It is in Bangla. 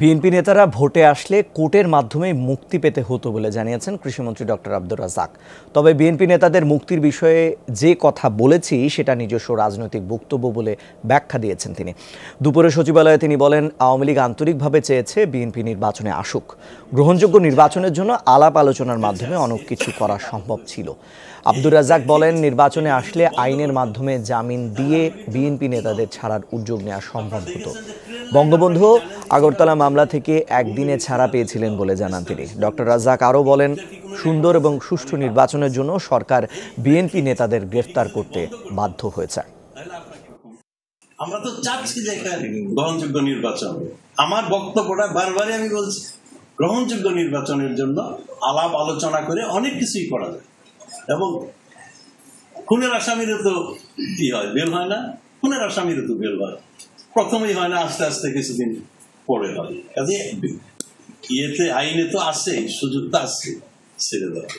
বিএনপি নেতারা ভোটে আসলে কোর্টের মাধ্যমে মুক্তি পেতে হতো বলে জানিয়েছেন কৃষিমন্ত্রী ডক্টর আব্দুর রাজ্জাক। তবে বিএনপি নেতাদের মুক্তির বিষয়ে যে কথা বলেছি সেটা নিজস্ব রাজনৈতিক বক্তব্য বলে ব্যাখ্যা দিয়েছেন তিনি। দুপুরে সচিবালয়ে তিনি বলেন, আওয়ামী লীগ আন্তরিকভাবে চেয়েছে বিএনপি নির্বাচনে আসুক। গ্রহণযোগ্য নির্বাচনের জন্য আলাপ আলোচনার মাধ্যমে অনেক কিছু করা সম্ভব ছিল। আব্দুর রাজ্জাক বলেন, নির্বাচনে আসলে আইনের মাধ্যমে জামিন দিয়ে বিএনপি নেতাদের ছাড়ার উদ্যোগ নেওয়া সম্ভব হতো। বঙ্গবন্ধু আগরতলা মামলা থেকে একদিনে ছাড়া পেয়েছিলেন বলে জানান তিনি। ডক্টর রাজ্জাক আরও বলেন, সুন্দর এবং সুষ্ঠু নির্বাচনের জন্য সরকার বিএনপি নেতাদের গ্রেফতার করতে বাধ্য হয়েছে। আমরা তো চাচ্ছি যে গ্রহণযোগ্য নির্বাচন। আমার বক্তব্যটা বারবারই আমি বলছি, গ্রহণযোগ্য নির্বাচনের জন্য আলাপ আলোচনা করে অনেক কিছুই করা যায়। এবং খুনের আসামিরও তো কি হয়, বেল হয় না? খুনের আসামিরও তো বেল হয়, প্রথমেই হয় না, আস্তে আস্তে কিছুদিন পরে হয়। কাজে ইয়েতে আইনে তো আছে, সুযোগ তো আছে ছেড়ে দেওয়া।